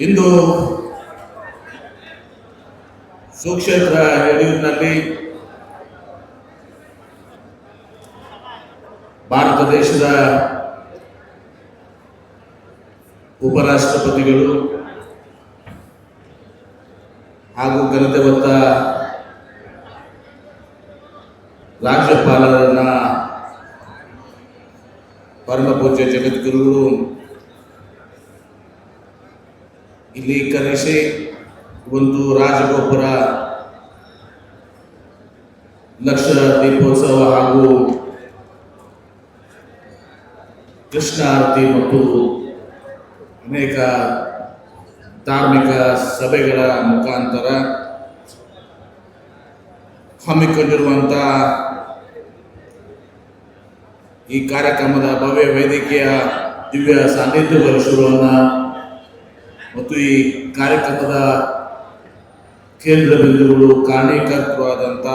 ಇಂದು ಸುಕ್ಷೇತ್ರ ಯಡಿಯೂರಿನಲ್ಲಿ ಭಾರತ ದೇಶದ ಉಪರಾಷ್ಟ್ರಪತಿಗಳು ಹಾಗೂ ಘನತೆ ಹೊತ್ತ ರಾಜ್ಯಪಾಲರನ್ನ ಪರಮ ಪೂಜ್ಯ ಜಗದ್ಗುರುಗಳು ಇಲ್ಲಿ ಕರೆಸಿ ಒಂದು ರಾಜಗೋಪುರ ಲಕ್ಷ ದೀಪೋತ್ಸವ ಹಾಗೂ ಕೃಷ್ಣ ಆರತಿ ಮತ್ತು ಅನೇಕ ಧಾರ್ಮಿಕ ಸಭೆಗಳ ಮುಖಾಂತರ ಹಮ್ಮಿಕೊಂಡಿರುವಂಥ ಈ ಕಾರ್ಯಕ್ರಮದ ಭವ್ಯ ವೇದಿಕೆಯ ದಿವ್ಯ ಸಾನ್ನಿಧ್ಯ ಶುರುವನ್ನು ಮತ್ತು ಈ ಕಾರ್ಯಕ್ರಮದ ಕೇಂದ್ರ ಬಿಂದುಗಳು ಕಾರಣೀಕರ್ತವಾದಂಥ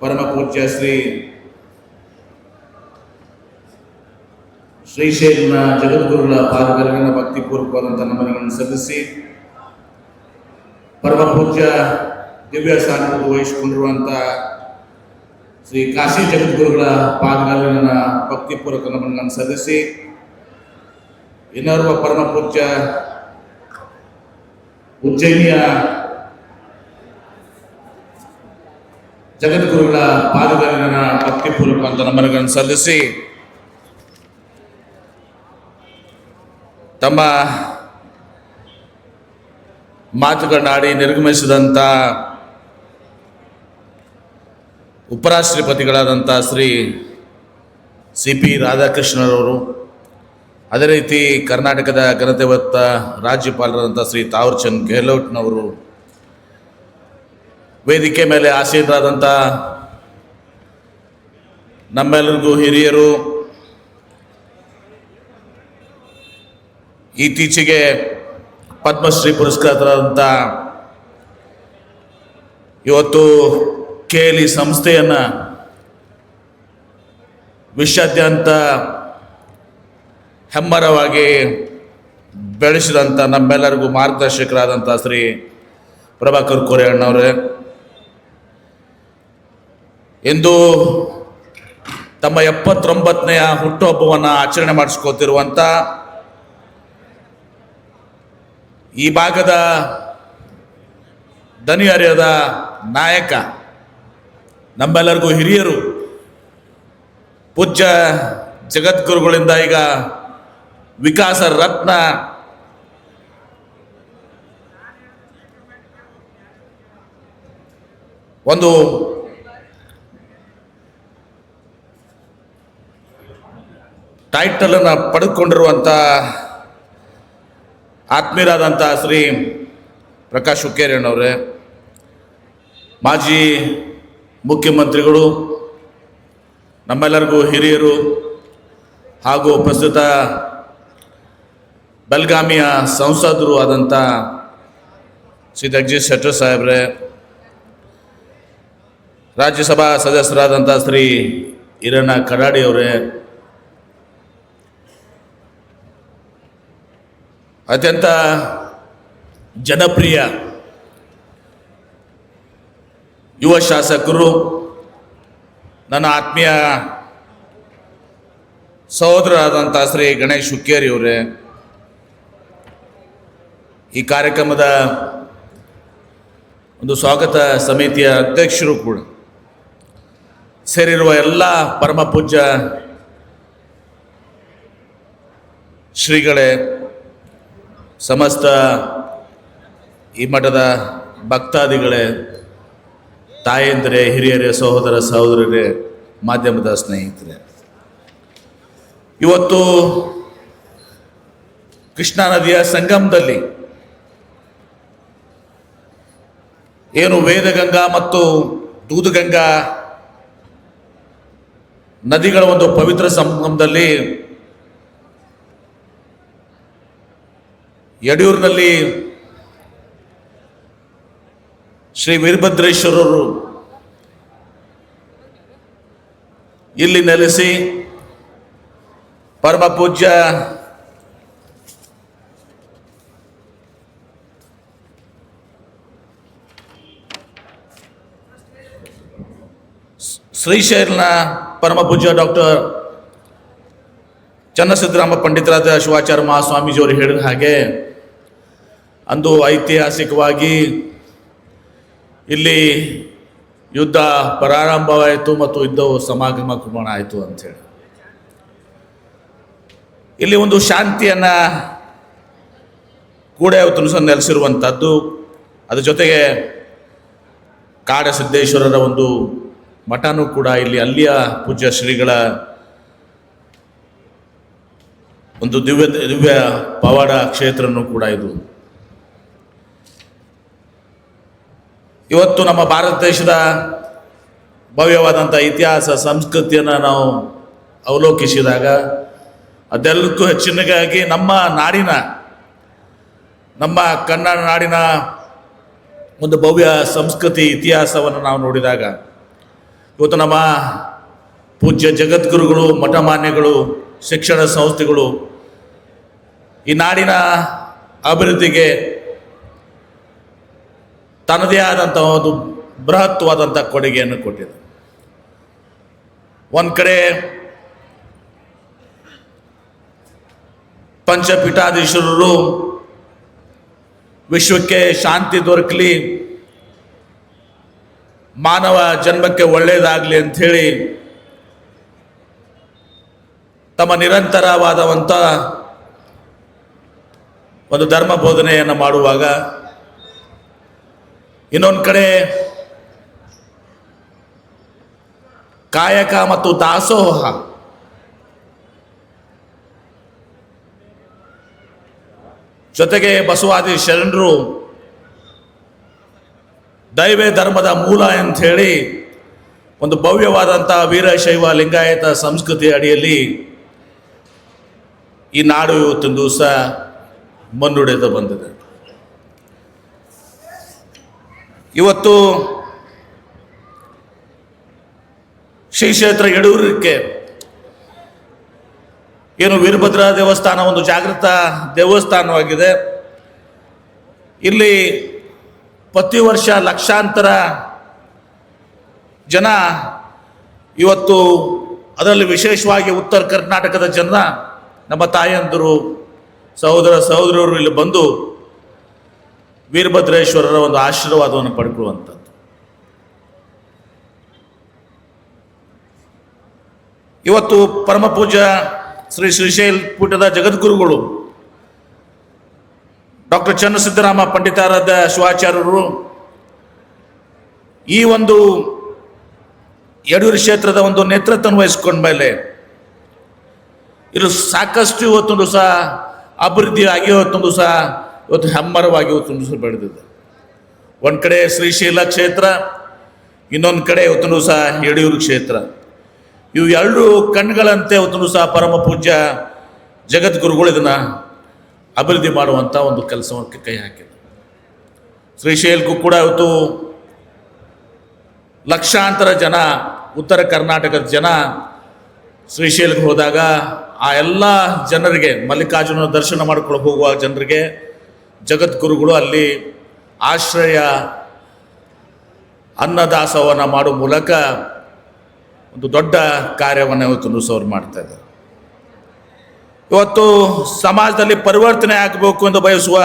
ಪರಮ ಪೂಜ್ಯ ಶ್ರೀಶೈಲ ಜಗದ್ಗುರುಗಳ ಪಾದಗಳಿಂದ ಭಕ್ತಿಪೂರ್ವಕವಾದಂಥ ನಮನಗಳನ್ನು ಸಲ್ಲಿಸಿ ಪರಮ ಪೂಜ್ಯ ದಿವ್ಯ ಸಾನ್ನಿಧ್ಯ ವಹಿಸಿಕೊಂಡಿರುವಂಥ ಶ್ರೀ ಕಾಶಿ ಜಗದ್ಗುರುಗಳ ಪಾದಗಳಿಂದ ಭಕ್ತಿಪೂರ್ವಕ ನಮನಗಳನ್ನು ಸಲ್ಲಿಸಿ ಇನ್ನೋರ್ವ ಪರಮ ಪೂಜ್ಯ ಉಜ್ಜಯಿನಿಯ ಜಗದ್ಗುರುಗಳ ಪಾದಗಳಿಂದ ಭಕ್ತಿಪೂರ್ವಕ ಅಂತ ನಮನಗಳನ್ನು ಸಲ್ಲಿಸಿ ತಮ್ಮ ಮಾತುಗಳನ್ನಾಡಿ ನಿರ್ಗಮಿಸಿದಂಥ ಉಪರಾಷ್ಟ್ರಪತಿಗಳಾದಂಥ ಶ್ರೀ ಸಿ.ಪಿ. ರಾಧಾಕೃಷ್ಣರವರು, ಅದೇ ರೀತಿ ಕರ್ನಾಟಕದ ಘನತೆ ಹೊತ್ತ ರಾಜ್ಯಪಾಲರಾದಂಥ ಶ್ರೀ ತಾವರ್ಚಂದ್ ಗೆಹ್ಲೋಟ್ನವರು, ವೇದಿಕೆ ಮೇಲೆ ಆಸೀನರಾದಂಥ ನಮ್ಮೆಲ್ಲರಿಗೂ ಹಿರಿಯರು, ಇತ್ತೀಚೆಗೆ ಪದ್ಮಶ್ರೀ ಪುರಸ್ಕೃತರಾದಂಥ ಇವತ್ತು KLE ಸಂಸ್ಥೆಯನ್ನು ವಿಶ್ವಾದ್ಯಂತ ಹೆಮ್ಮರವಾಗಿ ಬೆಳೆಸಿದಂಥ ನಮ್ಮೆಲ್ಲರಿಗೂ ಮಾರ್ಗದರ್ಶಕರಾದಂಥ ಶ್ರೀ ಪ್ರಭಾಕರ್ ಕೋರೆ ಅಣ್ಣವರೇ, ಇಂದು ತಮ್ಮ 79ನೆಯ ಹುಟ್ಟುಹಬ್ಬವನ್ನು ಆಚರಣೆ ಮಾಡಿಸ್ಕೋತಿರುವಂಥ ಈ ಭಾಗದ ದನಿಹರಿಯದ ನಾಯಕ, ನಮ್ಮೆಲ್ಲರಿಗೂ ಹಿರಿಯರು, ಪೂಜ್ಯ ಜಗದ್ಗುರುಗಳಿಂದ ಈಗ ವಿಕಾಸ ರತ್ನ ಒಂದು ಟೈಟಲನ್ನು ಪಡೆದುಕೊಂಡಿರುವಂಥ ಆತ್ಮೀಯರಾದಂಥ ಶ್ರೀ ಪ್ರಕಾಶ್ ಹುಕ್ಕೇರಿಯಣ್ಣವರೇ, ಮಾಜಿ ಮುಖ್ಯಮಂತ್ರಿಗಳು, ನಮ್ಮೆಲ್ಲರಿಗೂ ಹಿರಿಯರು ಹಾಗೂ ಪ್ರಸ್ತುತ ಬೆಳಗಾವಿಯ ಸಂಸದರು ಆದಂಥ ಶ್ರೀ ಜಗದೀಶ್ ಶೆಟ್ಟರ್ ಸಾಹೇಬ್ರೆ, ರಾಜ್ಯಸಭಾ ಸದಸ್ಯರಾದಂಥ ಶ್ರೀ ಈರಣ್ಣ ಕಡಾಡಿಯವರೇ, ಅತ್ಯಂತ ಜನಪ್ರಿಯ ಯುವ ಶಾಸಕರು, ನನ್ನ ಆತ್ಮೀಯ ಸಹೋದರರಾದಂಥ ಶ್ರೀ ಗಣೇಶ್ ಹುಕ್ಕೇರಿಯವರೇ, ಈ ಕಾರ್ಯಕ್ರಮದ ಒಂದು ಸ್ವಾಗತ ಸಮಿತಿಯ ಅಧ್ಯಕ್ಷರು ಕೂಡ ಸೇರಿರುವ ಎಲ್ಲ ಪರಮ ಪೂಜ್ಯ ಶ್ರೀಗಳೇ, ಸಮಸ್ತ ಈ ಮಠದ ಭಕ್ತಾದಿಗಳೇ, ತಾಯಂದಿರೇ, ಹಿರಿಯರೇ, ಸಹೋದರ ಸಹೋದರರೇ, ಮಾಧ್ಯಮದ ಸ್ನೇಹಿತರೆ, ಇವತ್ತು ಕೃಷ್ಣಾ ನದಿಯ ಸಂಗಮದಲ್ಲಿ ಏನು ವೇದಗಂಗಾ ಮತ್ತು ದೂದಗಂಗಾ ನದಿಗಳ ಒಂದು ಪವಿತ್ರ ಸಂಗಮದಲ್ಲಿ ಯಡಿಯೂರಿನಲ್ಲಿ ಶ್ರೀ ವೀರಭದ್ರೇಶ್ವರರು ಇಲ್ಲಿ ನೆಲೆಸಿ ಪರಮ ಪೂಜ್ಯ ಶ್ರೀಶೈಲನ ಪರಮ ಪೂಜ್ಯ ಡಾಕ್ಟರ್ ಚನ್ನಸಿದ್ದರಾಮ ಪಂಡಿತರಾದ ಶಿವಾಚಾರ್ಯ ಮಹಾಸ್ವಾಮೀಜಿಯವರು ಹೇಳಿದ ಹಾಗೆ ಅಂದು ಐತಿಹಾಸಿಕವಾಗಿ ಇಲ್ಲಿ ಯುದ್ಧ ಪ್ರಾರಂಭವಾಯಿತು ಮತ್ತು ಯುದ್ಧವು ಸಮಾಗಮ ಆಯಿತು ಅಂಥೇಳಿ ಇಲ್ಲಿ ಒಂದು ಶಾಂತಿಯನ್ನು ಕೂಡ ಇವತ್ತು ನೆಲೆಸಿರುವಂಥದ್ದು. ಅದ್ರ ಜೊತೆಗೆ ಕಾಡಸಿದ್ದೇಶ್ವರರ ಒಂದು ಮಠನೂ ಕೂಡ ಇಲ್ಲಿ ಅಲ್ಲಿಯ ಪೂಜ್ಯ ಶ್ರೀಗಳ ಒಂದು ದಿವ್ಯ ಪವಾಡ ಕ್ಷೇತ್ರನೂ ಕೂಡ ಇದು. ಇವತ್ತು ನಮ್ಮ ಭಾರತ ದೇಶದ ಭವ್ಯವಾದಂಥ ಇತಿಹಾಸ ಸಂಸ್ಕೃತಿಯನ್ನು ನಾವು ಅವಲೋಕಿಸಿದಾಗ ಅದೆಲ್ಲಕ್ಕೂ ಹೆಚ್ಚಿನದಾಗಿ ನಮ್ಮ ಕನ್ನಡ ನಾಡಿನ ಒಂದು ಭವ್ಯ ಸಂಸ್ಕೃತಿ ಇತಿಹಾಸವನ್ನು ನಾವು ನೋಡಿದಾಗ ಇವತ್ತು ನಮ್ಮ ಪೂಜ್ಯ ಜಗದ್ಗುರುಗಳು, ಮಠಮಾನ್ಯಗಳು, ಶಿಕ್ಷಣ ಸಂಸ್ಥೆಗಳು ಈ ನಾಡಿನ ಅಭಿವೃದ್ಧಿಗೆ ತನ್ನದೇ ಆದಂಥ ಒಂದು ಬೃಹತ್ವಾದಂಥ ಕೊಡುಗೆಯನ್ನು ಕೊಟ್ಟಿದೆ. ಒಂದು ಕಡೆ ಪಂಚಪೀಠಾಧೀಶ್ವರರು ವಿಶ್ವಕ್ಕೆ ಶಾಂತಿ ದೊರಕಲಿ, ಮಾನವ ಜನ್ಮಕ್ಕೆ ಒಳ್ಳೆಯದಾಗಲಿ ಅಂಥೇಳಿ ತಮ್ಮ ನಿರಂತರವಾದಂಥ ಒಂದು ಧರ್ಮ ಬೋಧನೆಯನ್ನು ಮಾಡುವಾಗ, ಇನ್ನೊಂದು ಕಡೆ ಕಾಯಕ ಮತ್ತು ದಾಸೋಹ ಜೊತೆಗೆ ಬಸವಾದಿ ಶರಣರು ದೈವ ಧರ್ಮದ ಮೂಲ ಅಂಥೇಳಿ ಒಂದು ಭವ್ಯವಾದಂಥ ವೀರಶೈವ ಲಿಂಗಾಯತ ಸಂಸ್ಕೃತಿ ಅಡಿಯಲ್ಲಿ ಈ ನಾಡು ಇವತ್ತಿನ ದಿವಸ ಮುನ್ನಡೆದು ಬಂದಿದೆ. ಇವತ್ತು ಶ್ರೀ ಕ್ಷೇತ್ರ ಯಡೂರಕ್ಕೆ ಏನು ವೀರಭದ್ರ ದೇವಸ್ಥಾನ ಒಂದು ಜಾಗೃತ ದೇವಸ್ಥಾನವಾಗಿದೆ. ಇಲ್ಲಿ ಪ್ರತಿ ವರ್ಷ ಲಕ್ಷಾಂತರ ಜನ ಇವತ್ತು, ಅದರಲ್ಲಿ ವಿಶೇಷವಾಗಿ ಉತ್ತರ ಕರ್ನಾಟಕದ ಜನ, ನಮ್ಮ ತಾಯಂದಿರು, ಸಹೋದರರು ಇಲ್ಲಿ ಬಂದು ವೀರಭದ್ರೇಶ್ವರರ ಒಂದು ಆಶೀರ್ವಾದವನ್ನು ಪಡ್ಕೊಳ್ಳುವಂಥದ್ದು. ಇವತ್ತು ಪರಮ ಪೂಜ್ಯ ಶ್ರೀ ಶ್ರೀಶೈಲ ಪೀಠದ ಜಗದ್ಗುರುಗಳು ಡಾಕ್ಟರ್ ಚನ್ನಸಿದ್ದರಾಮ ಪಂಡಿತಾರಾಧ್ಯ ಶಿವಾಚಾರ್ಯರು ಈ ಒಂದು ಯಡೂರು ಕ್ಷೇತ್ರದ ಒಂದು ನೇತೃತ್ವ ವಹಿಸ್ಕೊಂಡ ಮೇಲೆ ಇದು ಸಾಕಷ್ಟು ಇವತ್ತೊಂದು ಸಹ ಅಭಿವೃದ್ಧಿ ಆಗಿ ಇವತ್ತೊಂದು ಸಹ ಇವತ್ತು ಹೆಮ್ಮರವಾಗಿ ಇವತ್ತೊಂದು ಸಹ ಬೆಳೆದಿದೆ. ಒಂದು ಕಡೆ ಶ್ರೀಶೈಲ ಕ್ಷೇತ್ರ, ಇನ್ನೊಂದು ಕಡೆ ಇವತ್ತೊಂದು ಸಹ ಯಡೂರು ಕ್ಷೇತ್ರ. ಇವು ಎರಡು ಕಣ್ಗಳಂತೆ ಇವತ್ತೊಂದು ಸಹ ಪರಮ ಪೂಜ್ಯ ಜಗದ್ಗುರುಗಳು ಇದನ್ನು ಅಭಿವೃದ್ಧಿ ಮಾಡುವಂಥ ಒಂದು ಕೆಲಸಕ್ಕೆ ಕೈ ಹಾಕಿದ್ರು. ಶ್ರೀಶೈಲಕ್ಕೂ ಕೂಡ ಇವತ್ತು ಲಕ್ಷಾಂತರ ಜನ, ಉತ್ತರ ಕರ್ನಾಟಕದ ಜನ ಶ್ರೀಶೈಲಕ್ಕೆ ಹೋದಾಗ ಆ ಎಲ್ಲ ಜನರಿಗೆ, ಮಲ್ಲಿಕಾರ್ಜುನ ದರ್ಶನ ಮಾಡ್ಕೊಂಡು ಹೋಗುವ ಜನರಿಗೆ ಜಗದ್ಗುರುಗಳು ಅಲ್ಲಿ ಆಶ್ರಯ ಅನ್ನದಾಸೋಹವನ್ನು ಮಾಡುವ ಮೂಲಕ ಒಂದು ದೊಡ್ಡ ಕಾರ್ಯವನ್ನು ಇವತ್ತು ಅವ್ರು ಮಾಡ್ತಾ ಇದ್ದಾರೆ. ಇವತ್ತು ಸಮಾಜದಲ್ಲಿ ಪರಿವರ್ತನೆ ಆಗಬೇಕು ಎಂದು ಬಯಸುವ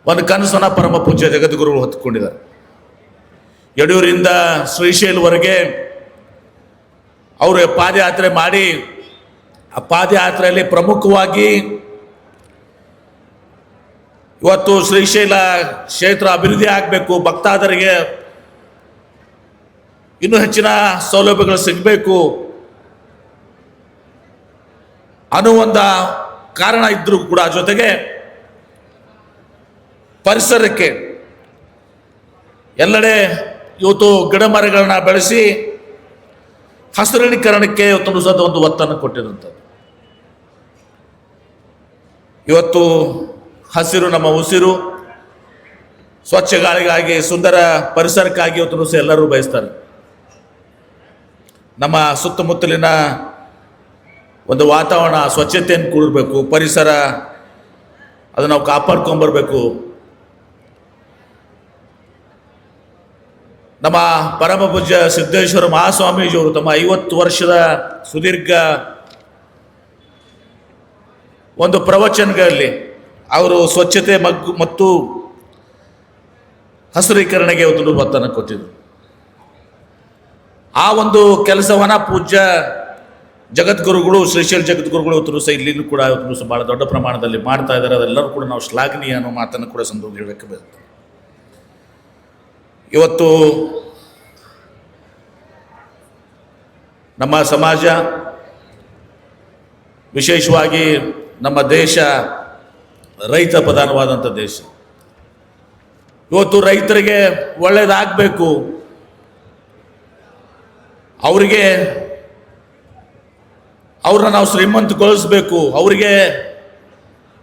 ಒಂದು ಕನಸನ್ನು ಪರಮ ಪೂಜ್ಯ ಜಗದ್ಗುರುಗಳು ಹೊತ್ತುಕೊಂಡಿದ್ದಾರೆ. ಯಡೂರಿಂದ ಶ್ರೀಶೈಲವರೆಗೆ ಅವರು ಪಾದಯಾತ್ರೆ ಮಾಡಿ, ಆ ಪಾದಯಾತ್ರೆಯಲ್ಲಿ ಪ್ರಮುಖವಾಗಿ ಇವತ್ತು ಶ್ರೀಶೈಲ ಕ್ಷೇತ್ರ ಅಭಿವೃದ್ಧಿ ಆಗಬೇಕು, ಭಕ್ತಾದರಿಗೆ ಇನ್ನೂ ಹೆಚ್ಚಿನ ಸೌಲಭ್ಯಗಳು ಸಿಗಬೇಕು ಅನ್ನುವಂಥ ಕಾರಣ ಇದ್ದರೂ ಕೂಡ, ಜೊತೆಗೆ ಪರಿಸರಕ್ಕೆ ಎಲ್ಲೆಡೆ ಇವತ್ತು ಗಿಡ ಮರಗಳನ್ನ ಬೆಳೆಸಿ ಹಸಿರೀಕರಣಕ್ಕೆ ಇವತ್ತು ಸಹ ಒಂದು ಒತ್ತನ್ನು ಕೊಟ್ಟಿರುವಂಥದ್ದು. ಇವತ್ತು ಹಸಿರು ನಮ್ಮ ಉಸಿರು, ಸ್ವಚ್ಛ ಗಾಳಿಗಾಗಿ, ಸುಂದರ ಪರಿಸರಕ್ಕಾಗಿ ಇವತ್ತು ಸಹ ಎಲ್ಲರೂ ಬಯಸ್ತಾರೆ. ನಮ್ಮ ಸುತ್ತಮುತ್ತಲಿನ ಒಂದು ವಾತಾವರಣ ಸ್ವಚ್ಛತೆಯನ್ನು ಕೂಡಬೇಕು, ಪರಿಸರ ಅದನ್ನು ನಾವು ಕಾಪಾಡ್ಕೊಂಬರ್ಬೇಕು. ನಮ್ಮ ಪರಮ ಪೂಜ್ಯ ಸಿದ್ದೇಶ್ವರ ಮಹಾಸ್ವಾಮೀಜಿಯವರು ತಮ್ಮ 50 ವರ್ಷದ ಸುದೀರ್ಘ ಒಂದು ಪ್ರವಚನಗಳಲ್ಲಿ ಅವರು ಸ್ವಚ್ಛತೆ ಮತ್ತು ಹಸಿರೀಕರಣಕ್ಕೆ ಒಂದು ಒತ್ತನ್ನು ಕೊಟ್ಟಿದ್ರು. ಆ ಒಂದು ಕೆಲಸವನ್ನ ಪೂಜ್ಯ ಜಗದ್ಗುರುಗಳು ಶ್ರೀಶೈಲ ಜಗದ್ಗುರುಗಳು ಇವತ್ತು ಸಹ ಇಲ್ಲಿನೂ ಕೂಡ ಇವತ್ತು ಸಹ ಬಹಳ ದೊಡ್ಡ ಪ್ರಮಾಣದಲ್ಲಿ ಮಾಡ್ತಾ ಇದ್ದಾರೆ. ಅದೆಲ್ಲರೂ ಕೂಡ ನಾವು ಶ್ಲಾಘನೀಯ ಅನ್ನೋ ಮಾತನ್ನು ಕೂಡ ಸಂದರ್ಭ ಹೇಳಕ್ಕೆ ಬೇಕು. ಇವತ್ತು ನಮ್ಮ ಸಮಾಜ, ವಿಶೇಷವಾಗಿ ನಮ್ಮ ದೇಶ ರೈತ ಪ್ರಧಾನವಾದಂಥ ದೇಶ. ಇವತ್ತು ರೈತರಿಗೆ ಒಳ್ಳೆಯದಾಗಬೇಕು, ಅವ್ರನ್ನ ನಾವು ಶ್ರೀಮಂತಗೊಳಿಸಬೇಕು, ಅವರಿಗೆ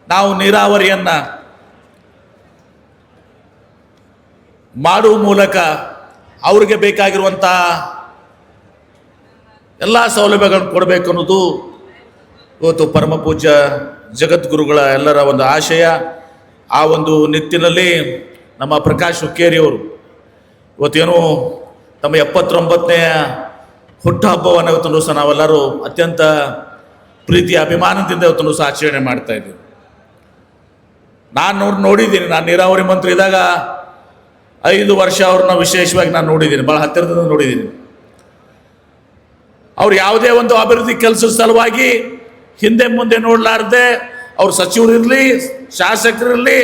ನಾವು ನೀರಾವರಿಯನ್ನು ಮಾಡುವ ಮೂಲಕ ಅವ್ರಿಗೆ ಬೇಕಾಗಿರುವಂಥ ಎಲ್ಲ ಸೌಲಭ್ಯಗಳನ್ನು ಕೊಡಬೇಕು ಅನ್ನೋದು ಇವತ್ತು ಪರಮ ಪೂಜ್ಯ ಜಗದ್ಗುರುಗಳ ಎಲ್ಲರ ಒಂದು ಆಶಯ. ಆ ಒಂದು ನಿಟ್ಟಿನಲ್ಲಿ ನಮ್ಮ ಪ್ರಕಾಶ್ ಹುಕ್ಕೇರಿಯವರು ಇವತ್ತೇನು ತಮ್ಮ 79ನೇ ಹುಟ್ಟುಹಬ್ಬವನ್ನು ಇವತ್ತು ಸಹ ನಾವೆಲ್ಲರೂ ಅತ್ಯಂತ ಪ್ರೀತಿ ಅಭಿಮಾನದಿಂದ ಇವತ್ತು ಸಹ ಆಚರಣೆ ಮಾಡ್ತಾ ಇದ್ದೀವಿ. ನಾನು ನೋಡಿದ್ದೀನಿ, ನಾನು ನೀರಾವರಿ ಮಂತ್ರಿ ಇದ್ದಾಗ 5 ವರ್ಷ ಅವ್ರನ್ನ ವಿಶೇಷವಾಗಿ ನಾನು ನೋಡಿದ್ದೀನಿ, ಭಾಳ ಹತ್ತಿರದಿಂದ ನೋಡಿದ್ದೀನಿ. ಅವ್ರು ಯಾವುದೇ ಒಂದು ಅಭಿವೃದ್ಧಿ ಕೆಲಸದ ಸಲುವಾಗಿ ಹಿಂದೆ ಮುಂದೆ ನೋಡಲಾರ್ದೆ ಅವ್ರು ಸಚಿವರಿರಲಿ, ಶಾಸಕರಿರಲಿ,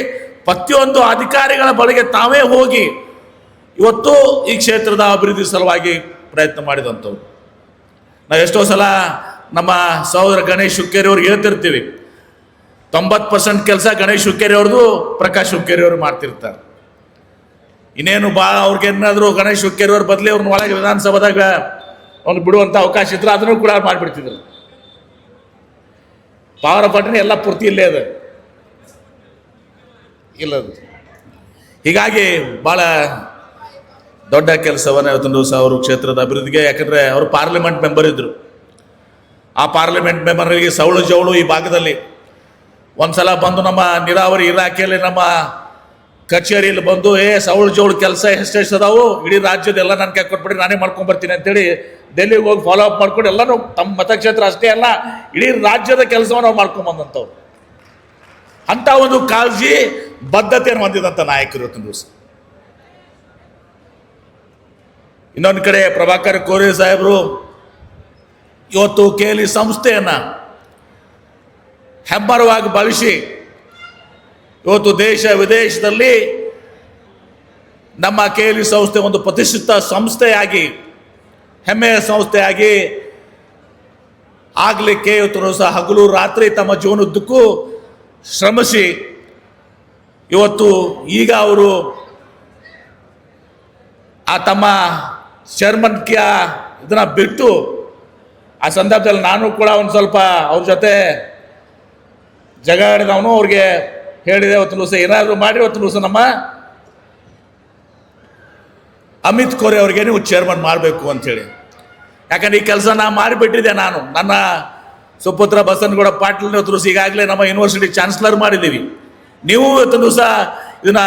ಪ್ರತಿಯೊಂದು ಅಧಿಕಾರಿಗಳ ಬಳಿಗೆ ತಾವೇ ಹೋಗಿ ಇವತ್ತು ಈ ಕ್ಷೇತ್ರದ ಅಭಿವೃದ್ಧಿ ಸಲುವಾಗಿ ಪ್ರಯತ್ನ ಮಾಡಿದಂಥವ್ರು. ನಾವು ಎಷ್ಟೋ ಸಲ ನಮ್ಮ ಸಹೋದರ ಗಣೇಶ್ ಹುಕ್ಕೇರಿ ಅವ್ರಿಗೆ ಹೇಳ್ತಿರ್ತೀವಿ, 90% ಕೆಲಸ ಗಣೇಶ್ ಹುಕ್ಕೇರಿ ಅವ್ರದ್ದು ಪ್ರಕಾಶ್ ಹುಕ್ಕೇರಿ ಅವರು ಮಾಡ್ತಿರ್ತಾರೆ. ಇನ್ನೇನು ಅವ್ರಿಗೇನಾದರೂ ಗಣೇಶ್ ಹುಕ್ಕೇರಿ ಅವ್ರ ಬದಲಿ ಅವ್ರನ್ನ ಒಳಗೆ ವಿಧಾನಸಭಾದಾಗ ಅವ್ನು ಬಿಡುವಂಥ ಅವಕಾಶ ಇದ್ರೆ ಅದನ್ನು ಕೂಡ ಮಾಡಿಬಿಡ್ತಿದ್ರು. ಪಾವನ ಪಟ್ಟಣ ಎಲ್ಲ ಪೂರ್ತಿ ಇಲ್ಲೇ ಅದ ಇಲ್ಲದು. ಹೀಗಾಗಿ ಭಾಳ ದೊಡ್ಡ ಕೆಲಸವನ್ನು ಇವತ್ತೊಂದು ಸಹ ಅವರು ಕ್ಷೇತ್ರದ ಅಭಿವೃದ್ಧಿಗೆ, ಯಾಕಂದರೆ ಅವರು ಪಾರ್ಲಿಮೆಂಟ್ ಮೆಂಬರ್ ಇದ್ದರು. ಆ ಪಾರ್ಲಿಮೆಂಟ್ ಮೆಂಬರ್ಗಳಿಗೆ ಸವಳು ಜವಳು ಈ ಭಾಗದಲ್ಲಿ ಒಂದ್ಸಲ ಬಂದು ನಮ್ಮ ನೀರಾವರಿ ಇಲಾಖೆಯಲ್ಲಿ ನಮ್ಮ ಕಚೇರಿಯಲ್ಲಿ ಬಂದು ಸವಳು ಜವಳು ಕೆಲಸ ಎಷ್ಟೆಷ್ಟು ಅದಾವು ಇಡೀ ರಾಜ್ಯದೆಲ್ಲ ನನ್ನ ಕೈ ಕೊಟ್ಬಿಟ್ಟು ನಾನೇ ಮಾಡ್ಕೊಂಡ್ಬರ್ತೀನಿ ಅಂತೇಳಿ ಡೆಲ್ಲಿಗೆ ಹೋಗಿ ಫಾಲೋ ಅಪ್ ಮಾಡ್ಕೊಂಡು ಎಲ್ಲನೂ ತಮ್ಮ ಮತಕ್ಷೇತ್ರ ಅಷ್ಟೇ ಅಲ್ಲ ಇಡೀ ರಾಜ್ಯದ ಕೆಲಸವನ್ನು ನಾವು ಮಾಡ್ಕೊಂಡ್ಬಂದಂಥವ್ರು. ಅಂಥ ಒಂದು ಕಾಳಜಿ ಬದ್ಧತೆಯನ್ನು ಹೊಂದಿದಂಥ ನಾಯಕರು ಇವತ್ತಿನ ದಿವಸ. ಇನ್ನೊಂದು ಕಡೆ ಪ್ರಭಾಕರ್ ಕೋರೆ ಸಾಹೇಬರು ಇವತ್ತು KLE ಸಂಸ್ಥೆಯನ್ನು ಹೆಮ್ಮರವಾಗಿ ಬಳಸಿ ಇವತ್ತು ದೇಶ ವಿದೇಶದಲ್ಲಿ ನಮ್ಮ KLE ಸಂಸ್ಥೆ ಒಂದು ಪ್ರತಿಷ್ಠಿತ ಸಂಸ್ಥೆಯಾಗಿ, ಹೆಮ್ಮೆಯ ಸಂಸ್ಥೆಯಾಗಿ ಆಗಲಿಕ್ಕೆ ಇವತ್ತು ಸಹ ಹಗಲು ರಾತ್ರಿ ತಮ್ಮ ಜೀವನದ್ದಕ್ಕೂ ಶ್ರಮಿಸಿ ಇವತ್ತು ಈಗ ಅವರು ಆ ತಮ್ಮ ಚೇರ್ಮನ್ ಇದನ್ನ ಬಿಟ್ಟು ಆ ಸಂದರ್ಭದಲ್ಲಿ ನಾನು ಕೂಡ ಒಂದು ಸ್ವಲ್ಪ ಅವ್ರ ಜೊತೆ ಜಗಾಡಿದವನು ಅವ್ರಿಗೆ ಹೇಳಿದೆ, ಇವತ್ತು ದಿವಸ ಏನಾದರೂ ಮಾಡಿ ಇವತ್ತು ದಿವಸ ನಮ್ಮ ಅಮಿತ್ ಖೋರೆ ಅವ್ರಿಗೆ ನೀವು ಚೇರ್ಮನ್ ಮಾಡಬೇಕು ಅಂಥೇಳಿ. ಯಾಕಂದ್ರೆ ಈ ಕೆಲಸ ನಾ ಮಾಡಿಬಿಟ್ಟಿದ್ದೆ. ನಾನು ನನ್ನ ಸುಪುತ್ರ ಬಸನಗೌಡ ಪಾಟೀಲ್ ಇವತ್ತು ದಿವಸ ಈಗಾಗಲೇ ನಮ್ಮ ಯೂನಿವರ್ಸಿಟಿ ಚಾನ್ಸಲರ್ ಮಾಡಿದ್ದೀವಿ. ನೀವು ಇವತ್ತು ದಿವಸ ಇದನ್ನ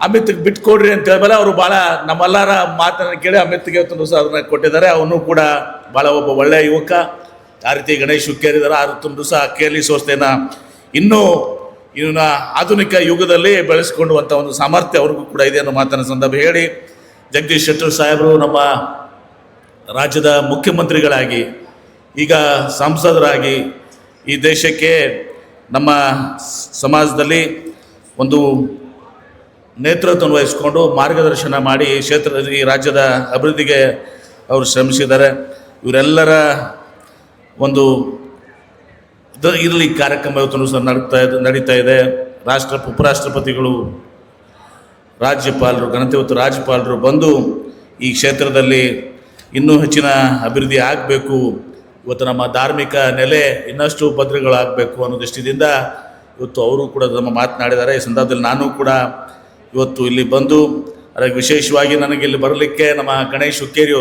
ಅಮಿತ್ಗೆ ಬಿಟ್ಕೊಡ್ರಿ ಅಂತ ಹೇಳ್ಮೇಲೆ ಅವರು ಭಾಳ ನಮ್ಮೆಲ್ಲರ ಮಾತನ್ನು ಕೇಳಿ ಅಮಿತ್ಗೆ ಇವತ್ತು ದಿವಸ ಅದನ್ನ ಕೊಟ್ಟಿದ್ದಾರೆ. ಅವನು ಕೂಡ ಭಾಳ ಒಬ್ಬ ಒಳ್ಳೆಯ ಯುವಕ. ಆ ರೀತಿ ಗಣೇಶ್ ಹುಕ್ಕೇರಿ ಇದ್ದಾರೆ. ಆ ದಿವಸ KLE ಸಂಸ್ಥೆನ ಇನ್ನೂ ಇವನ್ನ ಆಧುನಿಕ ಯುಗದಲ್ಲಿ ಬೆಳೆಸ್ಕೊಳ್ಳುವಂಥ ಒಂದು ಸಾಮರ್ಥ್ಯ ಅವ್ರಿಗೂ ಕೂಡ ಇದೆ ಅನ್ನೋ ಮಾತನ್ನ ಸಂದರ್ಭ ಹೇಳಿ, ಜಗದೀಶ್ ಶೆಟ್ಟರ್ ಸಾಹೇಬರು ನಮ್ಮ ರಾಜ್ಯದ ಮುಖ್ಯಮಂತ್ರಿಗಳಾಗಿ, ಈಗ ಸಂಸದರಾಗಿ ಈ ದೇಶಕ್ಕೆ ನಮ್ಮ ಸಮಾಜದಲ್ಲಿ ಒಂದು ನೇತೃತ್ವವನ್ನು ವಹಿಸಿಕೊಂಡು ಮಾರ್ಗದರ್ಶನ ಮಾಡಿ ಈ ರಾಜ್ಯದ ಅಭಿವೃದ್ಧಿಗೆ ಅವರು ಶ್ರಮಿಸಿದ್ದಾರೆ. ಇವರೆಲ್ಲರ ಒಂದು ಇದರಲ್ಲಿ ಕಾರ್ಯಕ್ರಮ ಇವತ್ತು ಸಹ ನಡೀತಾ ಇದೆ. ಉಪರಾಷ್ಟ್ರಪತಿಗಳು, ರಾಜ್ಯಪಾಲರು, ಇವತ್ತು ರಾಜ್ಯಪಾಲರು ಬಂದು ಈ ಕ್ಷೇತ್ರದಲ್ಲಿ ಇನ್ನೂ ಹೆಚ್ಚಿನ ಅಭಿವೃದ್ಧಿ ಆಗಬೇಕು, ಇವತ್ತು ನಮ್ಮ ಧಾರ್ಮಿಕ ನೆಲೆ ಇನ್ನಷ್ಟು ಭದ್ರಗಳಾಗಬೇಕು ಅನ್ನೋ ದೃಷ್ಟಿಯಿಂದ ಇವತ್ತು ಅವರು ಕೂಡ ನಮ್ಮ ಮಾತನಾಡಿದ್ದಾರೆ. ಈ ಸಂದರ್ಭದಲ್ಲಿ ನಾನು ಕೂಡ ಇವತ್ತು ಇಲ್ಲಿ ಬಂದು ಅದಕ್ಕೆ ವಿಶೇಷವಾಗಿ ನನಗೆ ಇಲ್ಲಿ ಬರಲಿಕ್ಕೆ ನಮ್ಮ ಗಣೇಶ್ ಹುಕ್ಕೇರಿ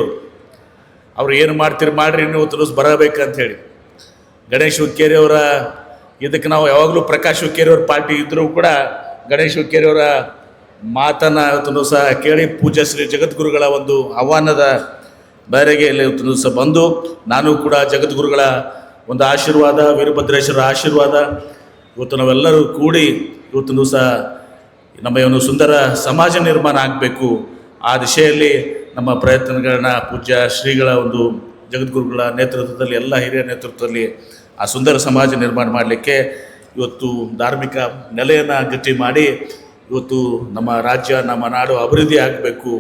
ಅವರು ಏನು ಮಾಡ್ತೀರಿ ಮಾಡಿರಿ ನೀವು ಇವತ್ತು ದಿವಸ ಬರಬೇಕಂತ ಹೇಳಿ, ಗಣೇಶ್ ಹುಕ್ಕೇರಿ ಅವರ ಇದಕ್ಕೆ ನಾವು ಯಾವಾಗಲೂ ಪ್ರಕಾಶ್ ಹುಕ್ಕೇರಿ ಅವ್ರ ಪಾರ್ಟಿ ಇದ್ದರೂ ಕೂಡ ಗಣೇಶ್ ಹುಕ್ಕೇರಿ ಅವರ ಮಾತನ್ನ ಇವತ್ತು ದಿವಸ ಕೇಳಿ ಪೂಜ್ಯ ಶ್ರೀ ಜಗದ್ಗುರುಗಳ ಒಂದು ಆಹ್ವಾನದ ಮೇರೆಗೆ ಇಲ್ಲಿ ಇವತ್ತು ದಿವಸ ಬಂದು ನಾನು ಕೂಡ ಜಗದ್ಗುರುಗಳ ಒಂದು ಆಶೀರ್ವಾದ, ವೀರಭದ್ರೇಶ್ವರ ಆಶೀರ್ವಾದ, ಇವತ್ತು ನಾವೆಲ್ಲರೂ ಕೂಡಿ ಇವತ್ತು ದಿವಸ ನಮ್ಮ ಒಂದು ಸುಂದರ ಸಮಾಜ ನಿರ್ಮಾಣ ಆಗಬೇಕು. ಆ ದಿಶೆಯಲ್ಲಿ ನಮ್ಮ ಪ್ರಯತ್ನಗಳನ್ನ ಪೂಜ್ಯ ಶ್ರೀಗಳ ಒಂದು ಜಗದ್ಗುರುಗಳ ನೇತೃತ್ವದಲ್ಲಿ, ಎಲ್ಲ ಹಿರಿಯ ನೇತೃತ್ವದಲ್ಲಿ ಆ ಸುಂದರ ಸಮಾಜ ನಿರ್ಮಾಣ ಮಾಡಲಿಕ್ಕೆ ಇವತ್ತು ಧಾರ್ಮಿಕ ನೆಲೆಯನ್ನು ಗಟ್ಟಿ ಮಾಡಿ ಇವತ್ತು ನಮ್ಮ ರಾಜ್ಯ, ನಮ್ಮ ನಾಡು ಅಭಿವೃದ್ಧಿ ಆಗಬೇಕು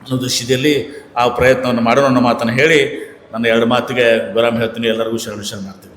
ಅನ್ನೋ ದೃಷ್ಟಿಯಲ್ಲಿ ಆ ಪ್ರಯತ್ನವನ್ನು ಮಾಡೋಣ ಅನ್ನೋ ಮಾತನ್ನು ಹೇಳಿ ನನ್ನ ಎರಡು ಮಾತಿಗೆ ವಿರಾಮ ಹೇಳ್ತೀನಿ. ಎಲ್ಲರಿಗೂ ಶರಣ ಮಾಡ್ತೀನಿ.